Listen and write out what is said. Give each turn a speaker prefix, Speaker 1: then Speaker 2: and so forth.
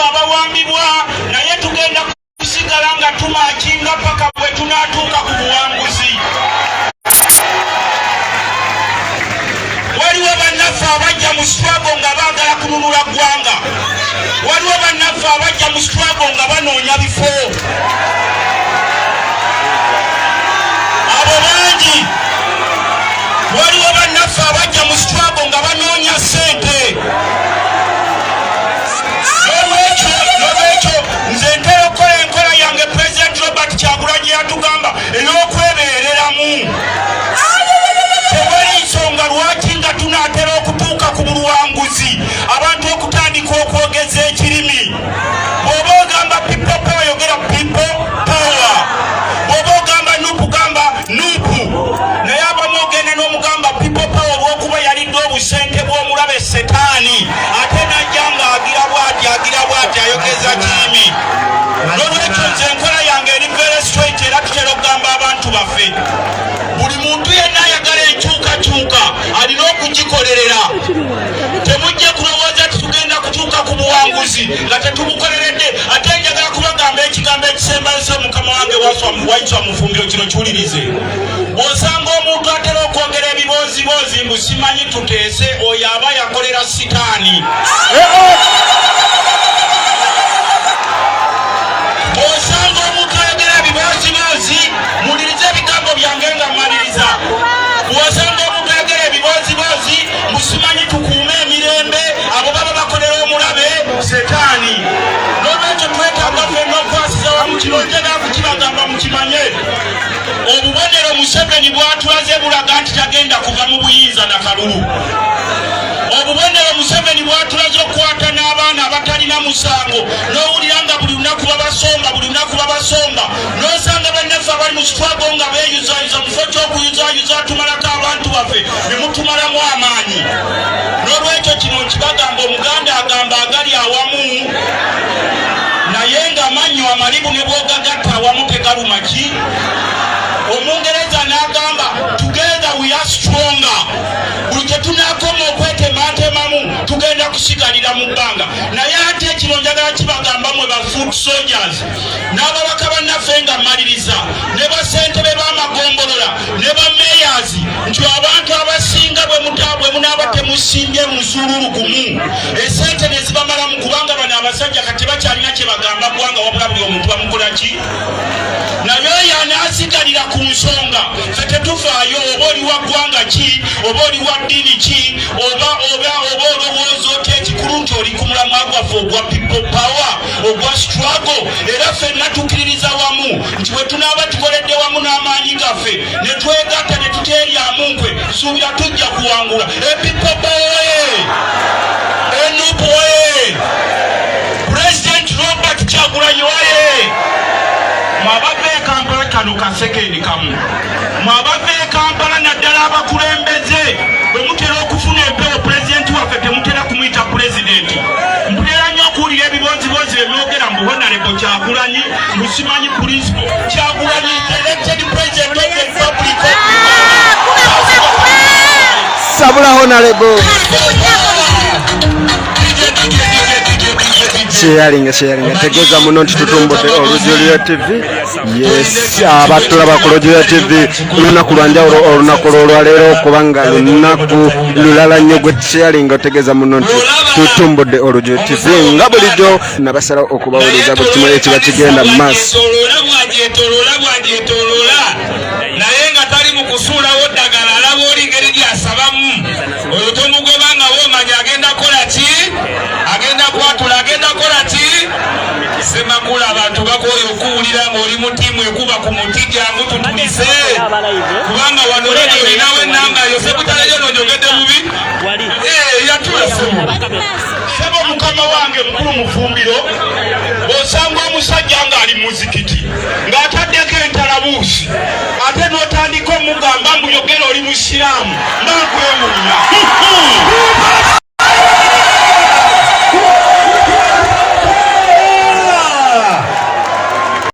Speaker 1: abawambibwa naye tugenda kusigala nga tumakinga paka bwe tunatuuka ku buwanguzi. Waliwo bannaffe abajja mu struggle nga baagala kununula ggwanga. Waliwo bannaffe abajja mu struggle nga banoonya bifo. Abo bangi. Waliwo bannaffe abajja mu struggle nga banoonya ssente. Nze ntera okukola enkola yange President Robert Kyagulanyi yatugamba ey'okwebeereramu. Tewali nsonga lwaki nga tunaatera okutuuka ku bulwanguzi abantu okutandika okwogeza ekirimi. Bw'oba ogamba people power yogera people power. Bw'oba ogamba nupu gamba nupu. Naye abamu ogenda n'omugamba people power olw'okuba yalidde obusente bw'omulabe Setaani ate najja ng'agira bw'ati ayogeza kirimi. N'olwekyo nze enkola yange eri very straight era tutera okugamba abantu baffe. Buli muntu yenna ayagala enkyukakyuka alina okugikolerera. Temujje kulowooza titugenda kutuuka ku buwanguzi nga tetubukoleredde. Ate njagala kubagamba ekigambo ekisembayo Mukama wange wayiswa mu ffumbiro kino kiwulirize. Bw'osanga omuntu atera okwogera ebiboozibozi mbu simanyi tuteese, oyo aba yakolera Sitaani. Bw'osanga omuntu ayogera ebiboozibozi mulirize ebigambo byange nga mmaliriza. Bw'osanga omuntu ayogera ebiboozibozi musimanyi tukuume emirembe, abo baba bakolera omulabe Setaani. N'olwekyo twetaaga ffenna okwasiza wamu kino njagala kukibagamba mukimanye. Obubonero Museveni bw'atulaze bulaga nti tagenda kuva mu buyinza na kalulu. Obubonero Museveni bw'atulaze okukwata n'abaana abatalina musango n'owulira nga buli lunaku babasomba n'osanga bannaffe abali mu struggle nga beeyuzayuza mu kifo ky'okuyuzayuza tumalako abantu baffe ne mutumalamu amaanyi. N'olwekyo kino nkibagamba, Omuganda agamba agali awamu naye ng'amannyo amalibu ne bw'ogagatta awamu tegaluma ki? Omungereza n'agamba together we are stronger. Buli kye tunaakoma okwetematemamu tugenda kusigalira mu bbanga. Naye ate kino njagala kibagamba mmwe ba foot soldiers n'ababaka bannaffe nga mmaliriza ne bassentebe b'amagombolola ne mayors nti abantu abasinga bwe munaaba temusimbye musululu gumu esente ne zibamalamu, kubanga bano abasajja kati bakyalina kye bagamba ggwanga wabula buli omuntu bamukola ki? Naye oyo anaasigalira ku nsonga ffe tetufaayo oba oli wa ggwanga ki, oba oli wa ddiini ki, oba olowooza oti ekikulu nti oli ku mulamwa gwaffe ogwa people power, ogwa struggle. Era ffenna tukkiririza wamu nti bwe tunaaba tukoledde wamu n'amaanyi gaffe ne twegatta ne tuteeryamu nkwe, suubira tujja kuwangula. People power, NUP, President Robert Kyagulanyi waye. Mwabava e Kampala kano kasekendi kamu. Mwabava e Kampala naddala abakulembeze bwe mutera okufuna empewo pulezidenti waffe temutera kumuyita pulezidenti. Mpulira nnyo okuwulira ebiboozibozi ebyogera mbu Honorable Kyagulanyi musimanyi principle. Kyagulanyi elected president of the Republic of
Speaker 2: Sabula Honorable. Sharing tegeza muno nti tutumbudde Olujulira TV. Yes, abatulaba ku Olujulira TV lunaku lwanjawulo olunaku olwaleero kubanga lunaku lulala nnyo gwe sharing otegeza muno nti tutumbudde Olujulira TV nga bulijjo nabasala okubawuliza buli kimu ekiba kigenda mu maaso.
Speaker 1: Naye nga tali mu kusuulawo ddagala alaba oli ngeri gyasabamu oyo tomugobanga woomanya agenda kola ki? Agenda kwatula, agenda kola ki? Semakula abantu bakooye okuwulira ng'oli mu ttiimu ekuba ku muti jangu tutulise kubanga wano ledi olinawo ennamba yo sekutaleyo nojogedde bubi yatulasimu sebo mukama wange mukulu mufumbiro. Bw'osanga omusajja ng'ali mu muzikiti ng'ataddeko entalabuusi ate n'otandika omugamba mbuyogera oli musiraamu nga nkwewuunya.